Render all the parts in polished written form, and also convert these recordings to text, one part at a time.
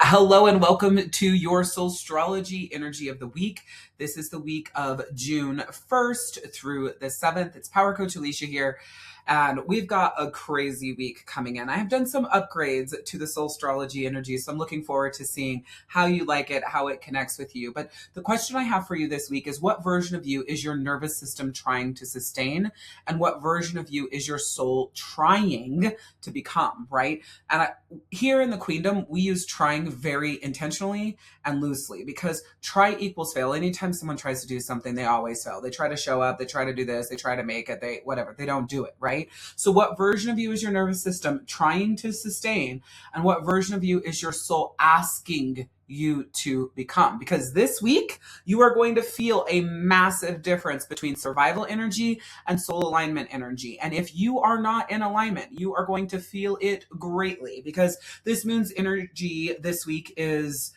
Hello and welcome to your SOULstrology energy of the week. This is the week of June 1st through the 7th. It's Power Coach Alicia here, and we've got a crazy week coming in. I have done some upgrades to the SOULstrology energy, so I'm looking forward to seeing how you like it, how it connects with you. But the question I have for you this week is, what version of you is your nervous system trying to sustain? And what version of you is your soul trying to become, right? And here in the Queendom, we use trying very intentionally and loosely, because try equals fail. Anytime someone tries to do something, they always fail. They try to show up, they try to do this, they try to make it, they don't do it, right? So what version of you is your nervous system trying to sustain, and what version of you is your soul asking you to become? Because this week you are going to feel a massive difference between survival energy and soul alignment energy. And if you are not in alignment, you are going to feel it greatly, because this moon's energy this week is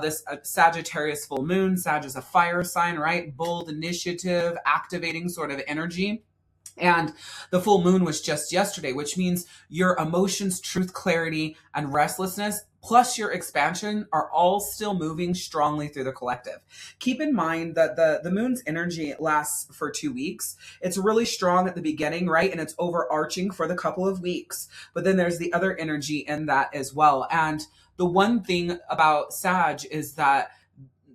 this Sagittarius full moon. Sag is a fire sign, right? Bold, initiative, activating sort of energy. And the full moon was just yesterday, which means your emotions, truth, clarity, and restlessness, plus your expansion, are all still moving strongly through the collective. Keep in mind that the moon's energy lasts for 2 weeks. It's really strong at the beginning, right? And it's overarching for the couple of weeks. But then there's the other energy in that as well. And the one thing about Sag is that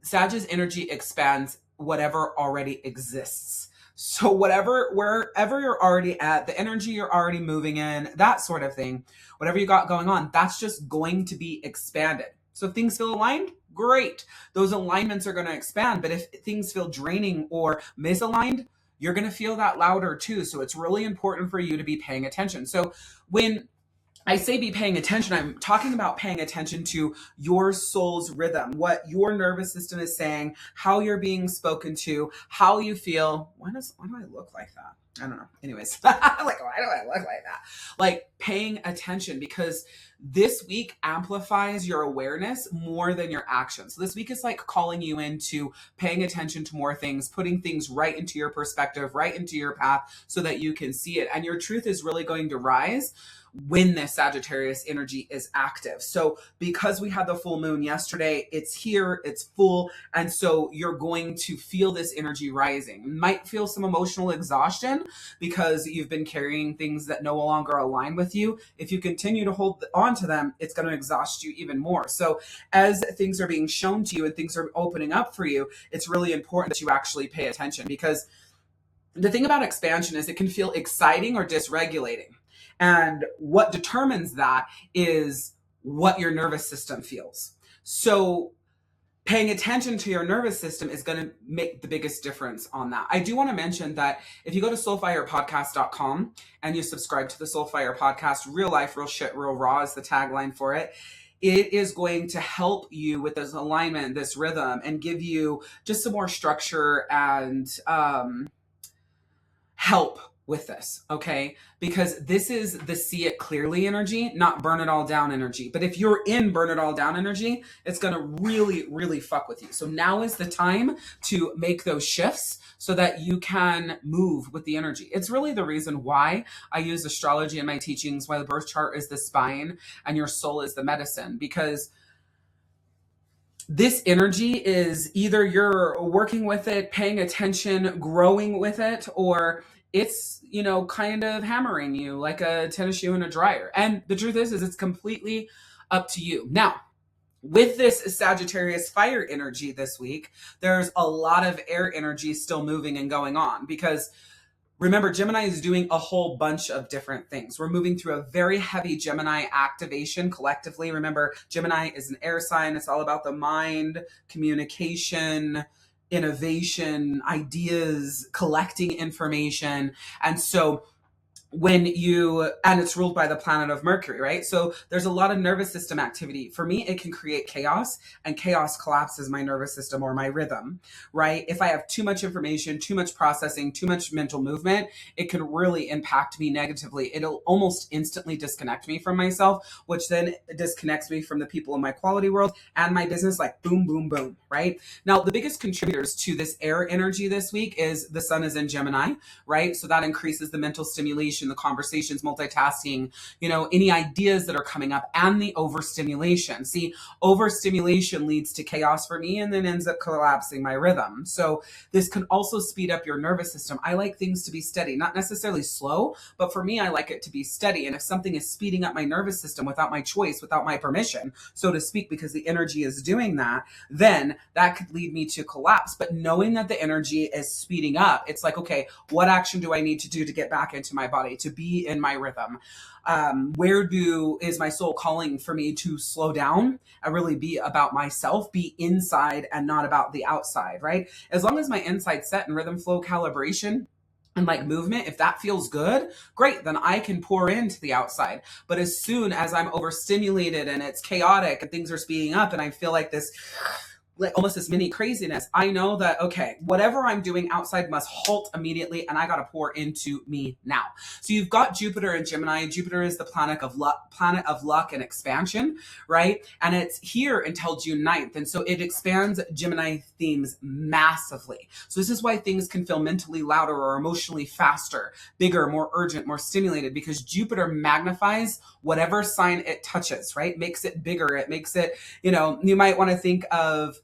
Sag's energy expands whatever already exists. So wherever you're already at, the energy you're already moving in, that sort of thing, whatever you got going on, that's just going to be expanded. So if things feel aligned, great. Those alignments are going to expand. But if things feel draining or misaligned, you're going to feel that louder too. So it's really important for you to be paying attention. So when I say be paying attention, I'm talking about paying attention to your soul's rhythm, what your nervous system is saying, how you're being spoken to, how you feel. Why do I look like that? I don't know. Anyways, like, why do I look like that? Like, paying attention, because this week amplifies your awareness more than your actions. So this week is like calling you into paying attention to more things, putting things right into your perspective, right into your path, so that you can see it. And your truth is really going to rise when this Sagittarius energy is active. So because we had the full moon yesterday, it's here, it's full. And so you're going to feel this energy rising. You might feel some emotional exhaustion because you've been carrying things that no longer align with you. If you continue to hold on to them, it's going to exhaust you even more. So as things are being shown to you and things are opening up for you, it's really important that you actually pay attention, because the thing about expansion is it can feel exciting or dysregulating. And what determines that is what your nervous system feels. So paying attention to your nervous system is going to make the biggest difference on that. I do want to mention that if you go to soulfirepodcast.com and you subscribe to the Soulfire podcast, real life, real shit, real raw is the tagline for it. It is going to help you with this alignment, this rhythm, and give you just some more structure and help with this, okay? Because this is the see it clearly energy, not burn it all down energy. But if you're in burn it all down energy, it's going to really, really fuck with you. So now is the time to make those shifts so that you can move with the energy. It's really the reason why I use astrology in my teachings, why the birth chart is the spine and your soul is the medicine, because this energy is either you're working with it, paying attention, growing with it, or it's, kind of hammering you like a tennis shoe in a dryer. And the truth is it's completely up to you. Now, with this Sagittarius fire energy this week, there's a lot of air energy still moving and going on, because remember, Gemini is doing a whole bunch of different things. We're moving through a very heavy Gemini activation collectively. Remember, Gemini is an air sign. It's all about the mind, communication, innovation, ideas, collecting information. And so and it's ruled by the planet of Mercury, right? So there's a lot of nervous system activity. For me, it can create chaos, and chaos collapses my nervous system or my rhythm, right? If I have too much information, too much processing, too much mental movement, it can really impact me negatively. It'll almost instantly disconnect me from myself, which then disconnects me from the people in my quality world and my business, like boom, boom, boom, right? Now, the biggest contributors to this air energy this week is the sun is in Gemini, right? So that increases the mental stimulation, communication, the conversations, multitasking, any ideas that are coming up, and the overstimulation. See, overstimulation leads to chaos for me and then ends up collapsing my rhythm. So this can also speed up your nervous system. I like things to be steady, not necessarily slow, but for me, I like it to be steady. And if something is speeding up my nervous system without my choice, without my permission, so to speak, because the energy is doing that, then that could lead me to collapse. But knowing that the energy is speeding up, it's like, okay, what action do I need to do to get back into my body, to be in my rhythm? Is my soul calling for me to slow down and really be about myself, be inside and not about the outside, right? As long as my inside's set in rhythm, flow, calibration, and like movement, if that feels good, great, then I can pour into the outside. But as soon as I'm overstimulated and it's chaotic and things are speeding up and I feel like this, like almost this mini craziness, I know that, okay, whatever I'm doing outside must halt immediately and I got to pour into me now. So you've got Jupiter and Gemini. Jupiter is the planet of luck and expansion, right? And it's here until June 9th. And so it expands Gemini themes massively. So this is why things can feel mentally louder or emotionally faster, bigger, more urgent, more stimulated, because Jupiter magnifies whatever sign it touches, right? Makes it bigger. It makes it, you might want to think of,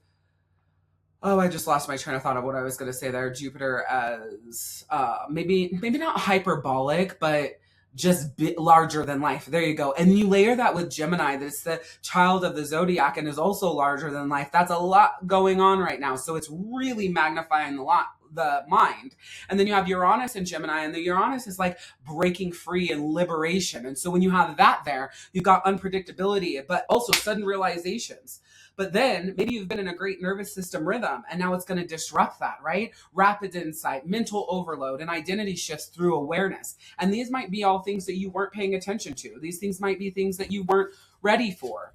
oh, I just lost my train of thought of what I was going to say there. Jupiter as maybe not hyperbolic, but just larger than life. There you go. And you layer that with Gemini, that's the child of the zodiac and is also larger than life. That's a lot going on right now. So it's really magnifying the mind. And then you have Uranus and Gemini, and the Uranus is like breaking free and liberation. And so when you have that there, you've got unpredictability, but also sudden realizations. But then maybe you've been in a great nervous system rhythm and now it's going to disrupt that, right? Rapid insight, mental overload, and identity shifts through awareness. And these might be all things that you weren't paying attention to. These things might be things that you weren't ready for.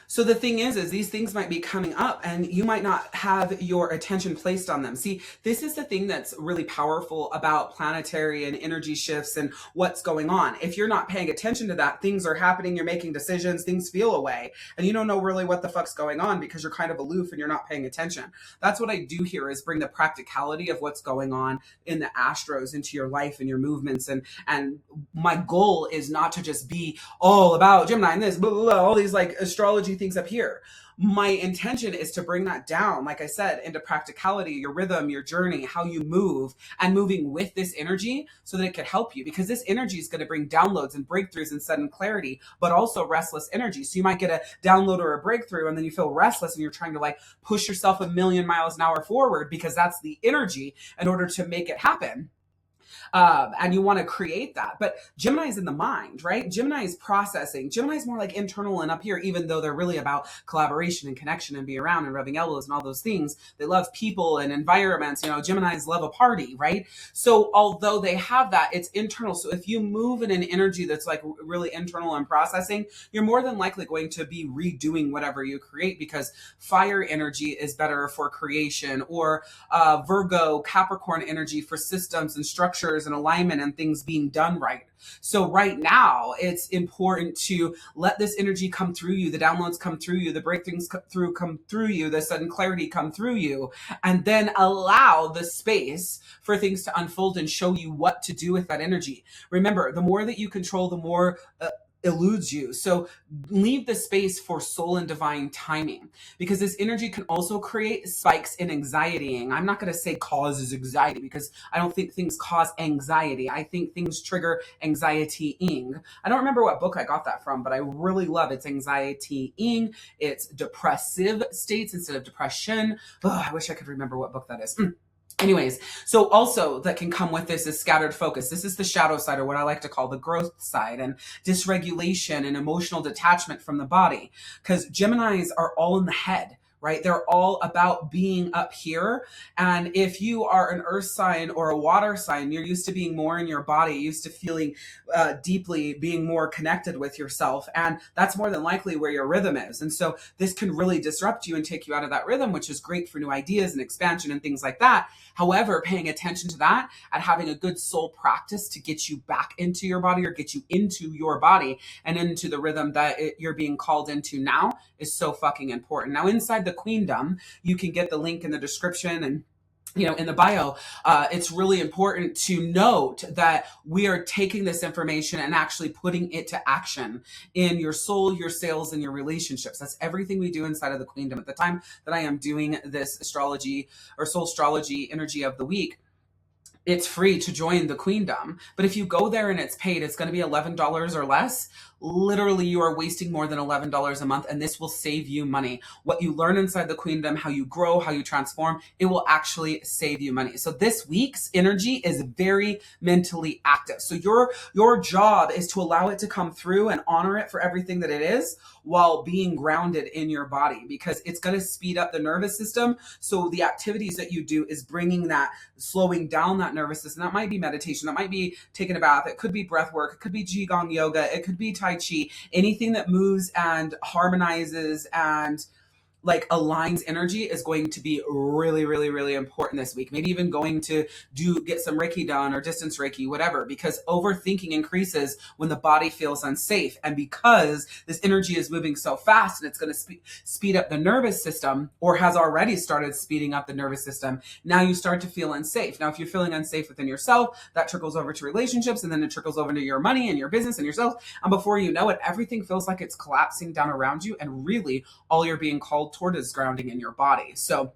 So the thing is these things might be coming up and you might not have your attention placed on them. See, this is the thing that's really powerful about planetary and energy shifts and what's going on. If you're not paying attention to that, things are happening, you're making decisions, things feel away, and you don't know really what the fuck's going on because you're kind of aloof and you're not paying attention. That's what I do here, is bring the practicality of what's going on in the astros into your life and your movements. And my goal is not to just be all about Gemini and this, blah, blah, blah, all these like astrology things up here. My intention is to bring that down, like I said, into practicality, your rhythm, your journey, how you move, and moving with this energy so that it could help you, because this energy is going to bring downloads and breakthroughs and sudden clarity, but also restless energy. So you might get a download or a breakthrough and then you feel restless and you're trying to like push yourself 1,000,000 miles an hour forward because that's the energy in order to make it happen. And you want to create that. But Gemini is in the mind, right? Gemini is processing. Gemini is more like internal and up here, even though they're really about collaboration and connection and be around and rubbing elbows and all those things. They love people and environments. Geminis love a party, right? So although they have that, it's internal. So if you move in an energy that's like really internal and processing, you're more than likely going to be redoing whatever you create, because fire energy is better for creation, or Virgo, Capricorn energy for systems and structures and alignment and things being done right. So right now, it's important to let this energy come through you, the downloads come through you, the breakthroughs come through you, the sudden clarity come through you, and then allow the space for things to unfold and show you what to do with that energy. Remember, the more that you control, the more eludes you. So leave the space for soul and divine timing, because this energy can also create spikes in anxietying. I'm not going to say causes anxiety, because I don't think things cause anxiety. I think things trigger anxietying. I don't remember what book I got that from, but I really love it. It's anxietying. It's depressive states instead of depression. Oh, I wish I could remember what book that is. Anyways, so also that can come with this is scattered focus. This is the shadow side, or what I like to call the growth side, and dysregulation and emotional detachment from the body, because Geminis are all in the head, right? They're all about being up here. And if you are an earth sign or a water sign, you're used to being more in your body, used to feeling deeply, being more connected with yourself. And that's more than likely where your rhythm is. And so this can really disrupt you and take you out of that rhythm, which is great for new ideas and expansion and things like that. However, paying attention to that and having a good soul practice to get you back into your body, or get you into your body and into the rhythm that you're being called into now, is so fucking important. Now, inside the Queendom, you can get the link in the description, and in the bio, it's really important to note that we are taking this information and actually putting it to action in your soul, your sales, and your relationships. That's everything we do inside of the Queendom. At the time that I am doing this astrology or soul astrology energy of the week, it's free to join the Queendom. But if you go there and it's paid, it's going to be $11 or less. Literally, you are wasting more than $11 a month, and this will save you money. What you learn inside the Queendom, how you grow, how you transform, it will actually save you money. So this week's energy is very mentally active. So your job is to allow it to come through and honor it for everything that it is, while being grounded in your body, because it's going to speed up the nervous system. So the activities that you do is bringing that, slowing down that nervous system. That might be meditation, that might be taking a bath, it could be breath work, it could be qigong yoga, it could be tai chi, anything that moves and harmonizes and like aligns energy is going to be really, really, really important this week. Maybe even going to get some Reiki done or distance Reiki, whatever, because overthinking increases when the body feels unsafe. And because this energy is moving so fast and it's going to speed up the nervous system, or has already started speeding up the nervous system, now you start to feel unsafe. Now, if you're feeling unsafe within yourself, that trickles over to relationships, and then it trickles over into your money and your business and yourself. And before you know it, everything feels like it's collapsing down around you. And really, all you're being called toward is grounding in your body. So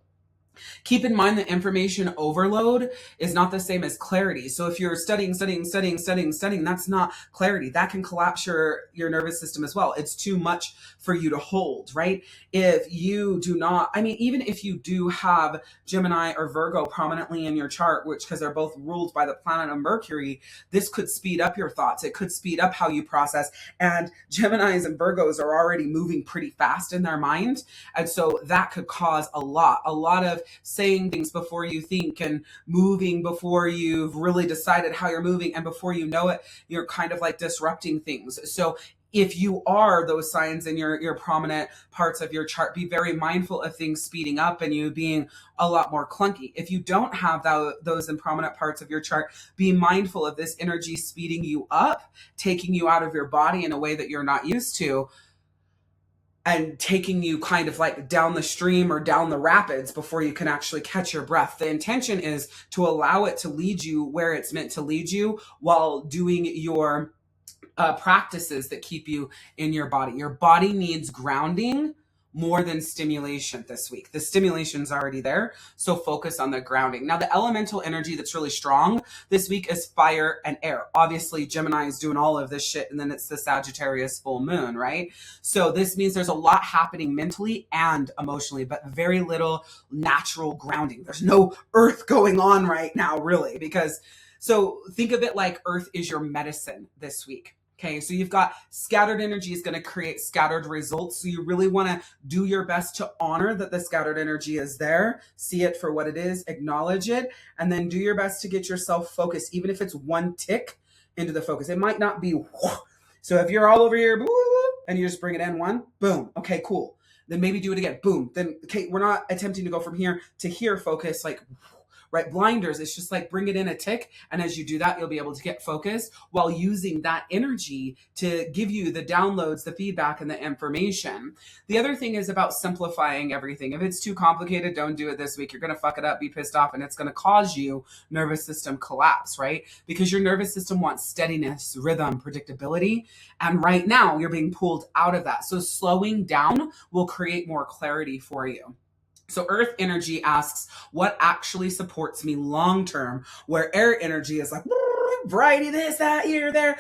keep in mind that information overload is not the same as clarity. So if you're studying, that's not clarity. That can collapse your nervous system as well. It's too much for you to hold, right? If you do not, even if you do have Gemini or Virgo prominently in your chart, which, because they're both ruled by the planet of Mercury, this could speed up your thoughts. It could speed up how you process. And Geminis and Virgos are already moving pretty fast in their mind. And so that could cause a lot of saying things before you think, and moving before you've really decided how you're moving, and before you know it, you're kind of like disrupting things. So if you are those signs in your prominent parts of your chart, be very mindful of things speeding up and you being a lot more clunky. If you don't have those in prominent parts of your chart, be mindful of this energy speeding you up, taking you out of your body in a way that you're not used to, and taking you kind of like down the stream or down the rapids before you can actually catch your breath. The intention is to allow it to lead you where it's meant to lead you, while doing your practices that keep you in your body. Your body needs grounding more than stimulation this week. The stimulation's already there, so focus on the grounding. Now, the elemental energy that's really strong this week is fire and air. Obviously, Gemini is doing all of this shit, and then it's the Sagittarius full moon, right? So this means there's a lot happening mentally and emotionally, but very little natural grounding. There's no earth going on right now, really, because, so think of it like earth is your medicine this week. Okay, so you've got scattered energy is going to create scattered results. So you really want to do your best to honor that the scattered energy is there, see it for what it is, acknowledge it, and then do your best to get yourself focused, even if it's one tick into the focus. It might not be, so if you're all over here and you just bring it in one, boom, okay, cool. Then maybe do it again, boom. Then, okay, we're not attempting to go from here to here, focus, like, right? Blinders, it's just like bring it in a tick. And as you do that, you'll be able to get focused while using that energy to give you the downloads, the feedback, and the information. The other thing is about simplifying everything. If it's too complicated, don't do it this week. You're going to fuck it up, be pissed off, and it's going to cause you nervous system collapse, right? Because your nervous system wants steadiness, rhythm, predictability. And right now you're being pulled out of that. So slowing down will create more clarity for you. So earth energy asks, what actually supports me long-term? Where air energy is like, variety, this, that, here, there.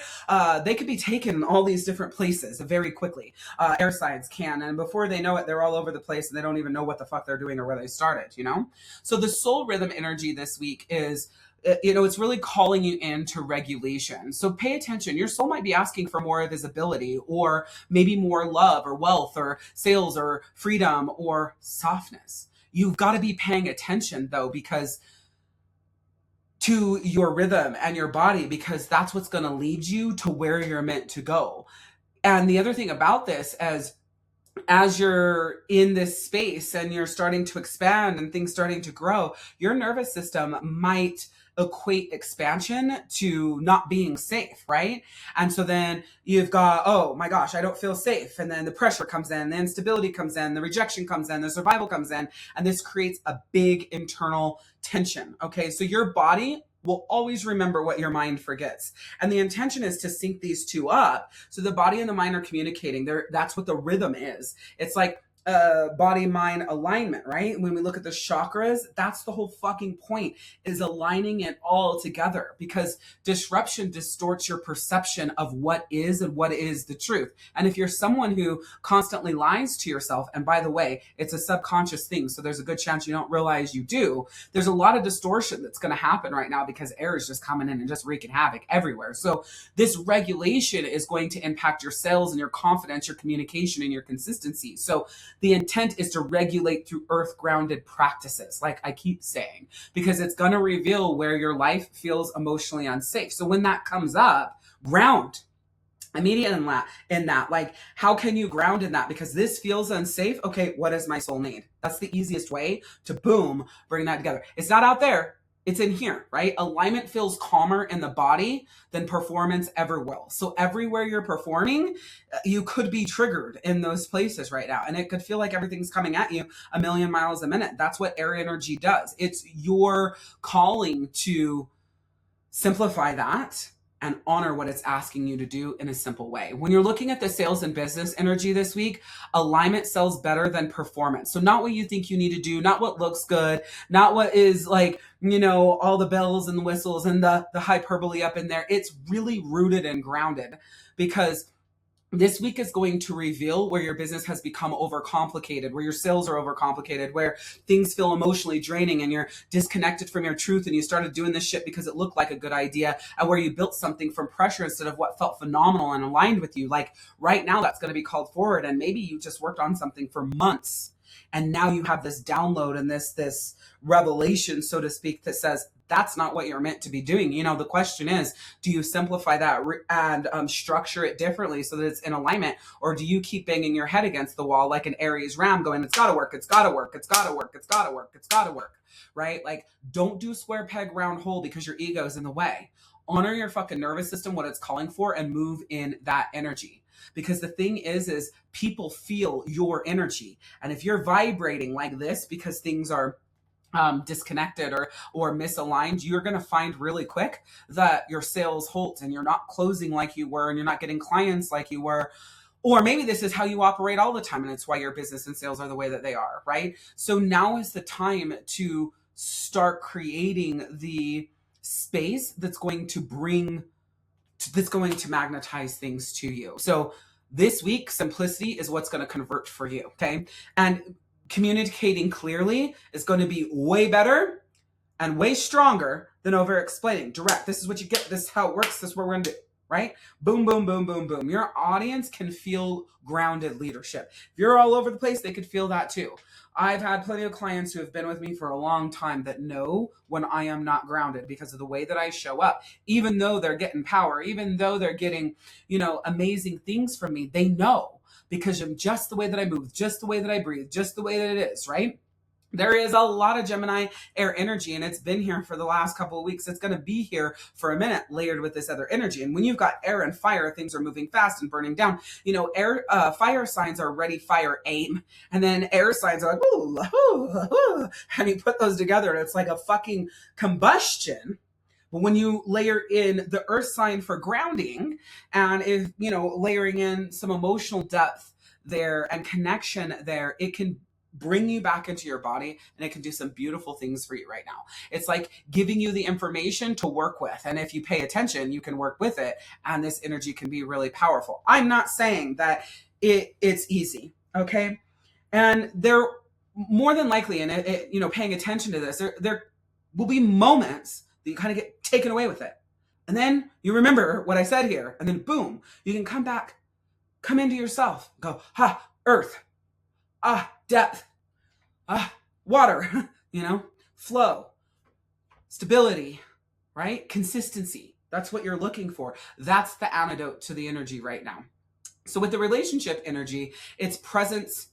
They could be taken all these different places very quickly. Air signs can, and before they know it, they're all over the place and they don't even know what the fuck they're doing or where they started, So the soul rhythm energy this week is, it's really calling you into regulation. So pay attention. Your soul might be asking for more visibility, or maybe more love or wealth or sales or freedom or softness. You've got to be paying attention though, because to your rhythm and your body, because that's what's going to lead you to where you're meant to go. And the other thing about this, as you're in this space and you're starting to expand and things starting to grow, your nervous system might equate expansion to not being safe, right? And so then you've got, oh my gosh, I don't feel safe. And then the pressure comes in, the instability comes in, the rejection comes in, the survival comes in, and this creates a big internal tension. Okay, so your body will always remember what your mind forgets. And the intention is to sync these two up. So the body and the mind are communicating. That's what the rhythm is. It's like body-mind alignment, right? When we look at the chakras, that's the whole fucking point, is aligning it all together, because disruption distorts your perception of what is and what is the truth. And if you're someone who constantly lies to yourself, and by the way, it's a subconscious thing, so there's a good chance you don't realize you do, there's a lot of distortion that's going to happen right now because air is just coming in and just wreaking havoc everywhere. So this regulation is going to impact your sales and your confidence, your communication, and your consistency. So the intent is to regulate through earth grounded practices, like I keep saying, because it's going to reveal where your life feels emotionally unsafe. So when that comes up, ground immediately in that. Like, how can you ground in that? Because this feels unsafe. Okay, what does my soul need? That's the easiest way to boom, bring that together. It's not out there. It's in here, right? Alignment feels calmer in the body than performance ever will. So everywhere you're performing, you could be triggered in those places right now. And it could feel like everything's coming at you a million miles a minute. That's what air energy does. It's your calling to simplify that and honor what it's asking you to do in a simple way. When you're looking at the sales and business energy this week, alignment sells better than performance. So not what you think you need to do, not what looks good, not what is like, you know, all the bells and the whistles and the hyperbole up in there. It's really rooted and grounded, because this week is going to reveal where your business has become overcomplicated, where your sales are overcomplicated, where things feel emotionally draining and you're disconnected from your truth and you started doing this shit because it looked like a good idea, and where you built something from pressure instead of what felt phenomenal and aligned with you. Like right now, that's going to be called forward. And maybe you just worked on something for months and now you have this download and this revelation, so to speak, that says, that's not what you're meant to be doing. You know, the question is, do you simplify that and structure it differently so that it's in alignment? Or do you keep banging your head against the wall like an Aries ram going, it's got to work, it's got to work, it's got to work, it's got to work, it's got to work, right? Like, don't do square peg, round hole because your ego is in the way. Honor your fucking nervous system, what it's calling for, and move in that energy. Because the thing is people feel your energy. And if you're vibrating like this because things are disconnected or misaligned, you're going to find really quick that your sales halt and you're not closing like you were and you're not getting clients like you were. Or maybe this is how you operate all the time and it's why your business and sales are the way that they are, right? So now is the time to start creating the space that's going to magnetize things to you. So this week, simplicity is what's going to convert for you, okay? And communicating clearly is going to be way better and way stronger than over explaining. Direct. This is what you get. This is how it works. This is what we're going to do, right? Boom, boom, boom, boom, boom. Your audience can feel grounded leadership. If you're all over the place, they could feel that too. I've had plenty of clients who have been with me for a long time that know when I am not grounded because of the way that I show up. Even though they're getting power, even though they're getting, you know, amazing things from me, they know. Because of just the way that I move, just the way that I breathe, just the way that it is, right? There is a lot of Gemini air energy, and it's been here for the last couple of weeks. It's going to be here for a minute, layered with this other energy. And when you've got air and fire, things are moving fast and burning down. You know, fire signs are ready, fire, aim. And then air signs are like, ooh, ooh, ooh. And you put those together, and it's like a fucking combustion. But when you layer in the earth sign for grounding, and if, you know, layering in some emotional depth there and connection there, it can bring you back into your body and it can do some beautiful things for you right now. It's like giving you the information to work with. And if you pay attention, you can work with it. And this energy can be really powerful. I'm not saying that it's easy. Okay. And there more than likely, and you know, paying attention to this, there will be moments that you kind of get taken away with it. And then you remember what I said here. And then boom, you can come back, come into yourself, go, earth, depth, water, you know, flow, stability, right? Consistency. That's what you're looking for. That's the antidote to the energy right now. So with the relationship energy, it's presence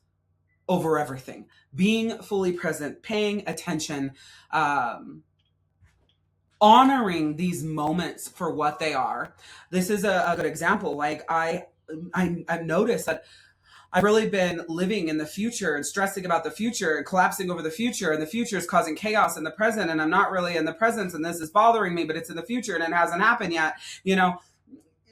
over everything, being fully present, paying attention, honoring these moments for what they are. This is a good example. Like I've noticed that I've really been living in the future and stressing about the future and collapsing over the future, and the future is causing chaos in the present, and I'm not really in the present, and this is bothering me, but it's in the future and it hasn't happened yet. You know,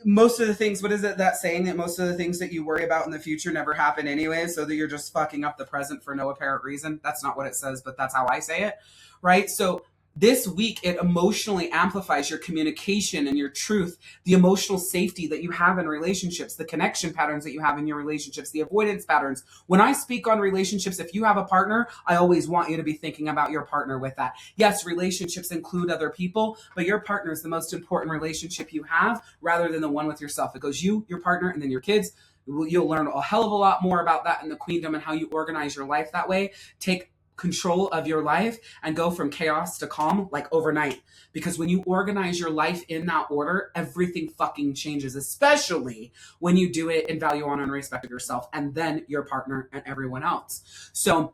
most of the things, what is it that saying that most of the things that you worry about in the future never happen anyway, so that you're just fucking up the present for no apparent reason? That's not what it says, but that's how I say it, right? So this week, it emotionally amplifies your communication and your truth, the emotional safety that you have in relationships, the connection patterns that you have in your relationships, the avoidance patterns. When I speak on relationships, if you have a partner, I always want you to be thinking about your partner with that. Yes, relationships include other people, but your partner is the most important relationship you have, rather than the one with yourself. It goes you, your partner, and then your kids. You'll learn a hell of a lot more about that in the Queendom and how you organize your life that way. Take control of your life and go from chaos to calm like overnight. Because when you organize your life in that order, everything fucking changes, especially when you do it in value, honor, and respect of yourself, and then your partner and everyone else. So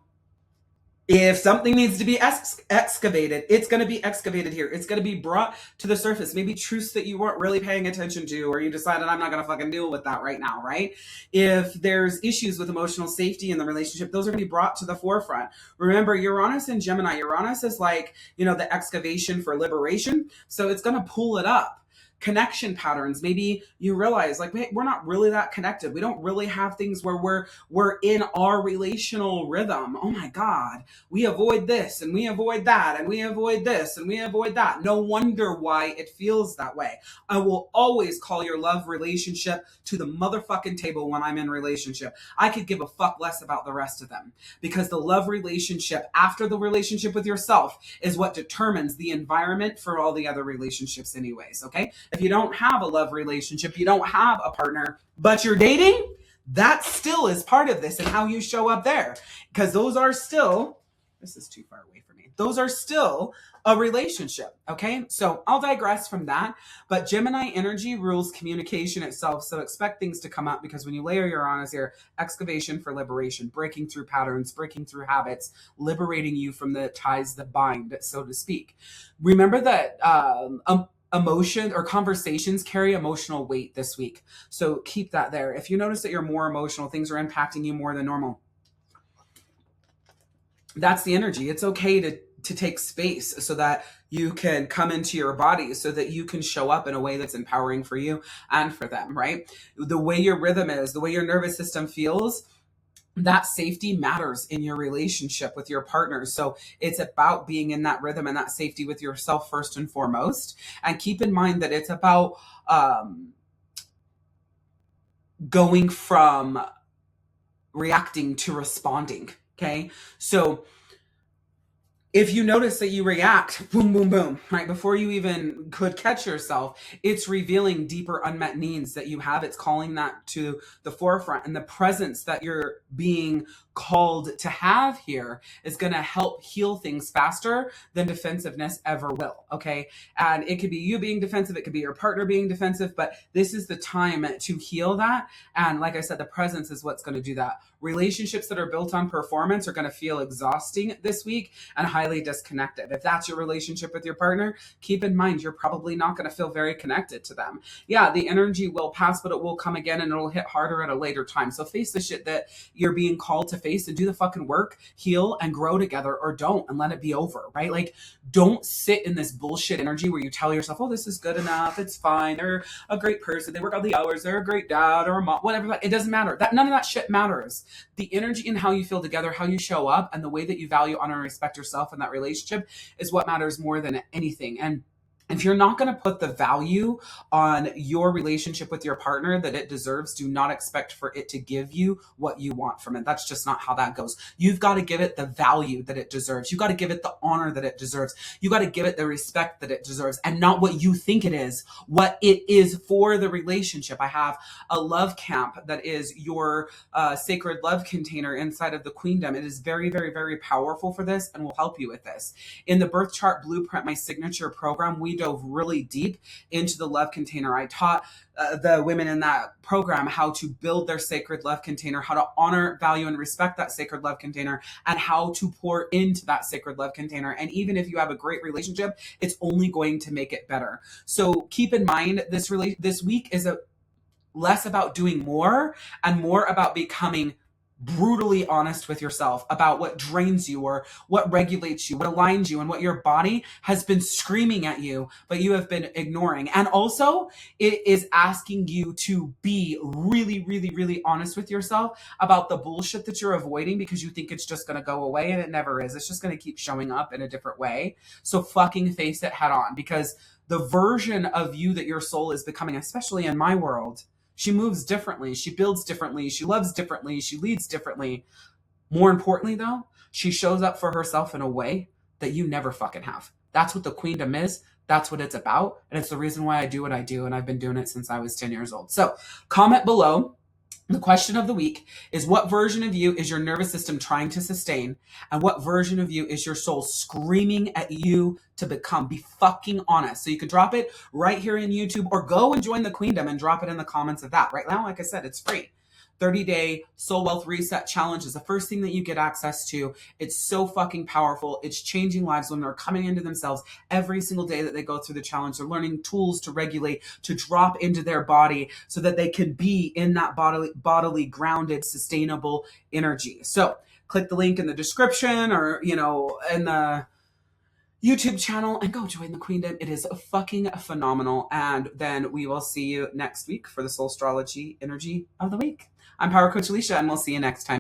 if something needs to be excavated, it's going to be excavated here. It's going to be brought to the surface. Maybe truths that you weren't really paying attention to, or you decided, I'm not going to fucking deal with that right now, right? If there's issues with emotional safety in the relationship, those are going to be brought to the forefront. Remember, Uranus and Gemini. Uranus is like, the excavation for liberation. So it's going to pull it up. Connection patterns. Maybe you realize, like, hey, we're not really that connected. We don't really have things where we're in our relational rhythm. Oh my God, we avoid this and we avoid that and we avoid this and we avoid that. No wonder why it feels that way. I will always call your love relationship to the motherfucking table when I'm in relationship. I could give a fuck less about the rest of them, because the love relationship after the relationship with yourself is what determines the environment for all the other relationships anyways, okay? If you don't have a love relationship, you don't have a partner, but you're dating, that still is part of this and how you show up there. Because those are still, this is too far away from me. Those are still a relationship, okay? So I'll digress from that. But Gemini energy rules communication itself. So expect things to come up, because when you layer Uranus here, excavation for liberation, breaking through patterns, breaking through habits, liberating you from the ties that bind, so to speak. Remember that emotion or conversations carry emotional weight this week. So keep that there. If you notice that you're more emotional, things are impacting you more than normal, that's the energy. It's okay to take space so that you can come into your body, so that you can show up in a way that's empowering for you and for them, right? The way your rhythm is, the way your nervous system feels, that safety matters in your relationship with your partner. So it's about being in that rhythm and that safety with yourself first and foremost. And keep in mind that it's about going from reacting to responding. Okay. So if you notice that you react, boom, boom, boom, right before you even could catch yourself, it's revealing deeper unmet needs that you have. It's calling that to the forefront, and the presence that you're being called to have here is going to help heal things faster than defensiveness ever will. Okay. And it could be you being defensive. It could be your partner being defensive, but this is the time to heal that. And like I said, the presence is what's going to do that. Relationships that are built on performance are going to feel exhausting this week and highly disconnected. If that's your relationship with your partner, keep in mind, you're probably not going to feel very connected to them. Yeah, the energy will pass, but it will come again, and it'll hit harder at a later time. So face the shit that you're being called to face and do the fucking work, heal and grow together, or don't, and let it be over, right? Like, don't sit in this bullshit energy where you tell yourself, oh, this is good enough. It's fine. They're a great person. They work all the hours. They're a great dad or a mom, whatever. It doesn't matter. None of that shit matters. The energy and how you feel together, how you show up, and the way that you value, honor, and respect yourself in that relationship is what matters more than anything. And if you're not going to put the value on your relationship with your partner that it deserves, do not expect for it to give you what you want from it. That's just not how that goes. You've got to give it the value that it deserves. You got to give it the honor that it deserves. You got to give it the respect that it deserves, and not what you think it is, what it is for the relationship. I have a love camp that is your sacred love container inside of the Queendom. It is very, very, very powerful for this and will help you with this. In the birth chart blueprint, my signature program, we dove really deep into the love container. I taught the women in that program how to build their sacred love container, how to honor, value, and respect that sacred love container, and how to pour into that sacred love container. And even if you have a great relationship, it's only going to make it better. So keep in mind, this week is less about doing more and more about becoming brutally honest with yourself about what drains you or what regulates you, what aligns you, and what your body has been screaming at you, but you have been ignoring. And also, it is asking you to be really, really, really honest with yourself about the bullshit that you're avoiding because you think it's just going to go away, and it never is. It's just going to keep showing up in a different way. So fucking face it head on, because the version of you that your soul is becoming, especially in my world, she moves differently. She builds differently. She loves differently. She leads differently. More importantly, though, she shows up for herself in a way that you never fucking have. That's what the Queendom is. That's what it's about. And it's the reason why I do what I do. And I've been doing it since I was 10 years old. So comment below. The question of the week is, what version of you is your nervous system trying to sustain? And what version of you is your soul screaming at you to become? Be fucking honest. So you can drop it right here in YouTube, or go and join the Queendom and drop it in the comments of that. Right now, like I said, it's free. 30-day soul wealth reset challenge is the first thing that you get access to. It's so fucking powerful. It's changing lives. Women are coming into themselves every single day that they go through the challenge. They're learning tools to regulate, to drop into their body so that they can be in that bodily grounded, sustainable energy. So click the link in the description, or, in the YouTube channel, and go join the Queendom. It is fucking phenomenal. And then we will see you next week for the SOULstrology energy of the week. I'm Power Coach Alicia, and we'll see you next time.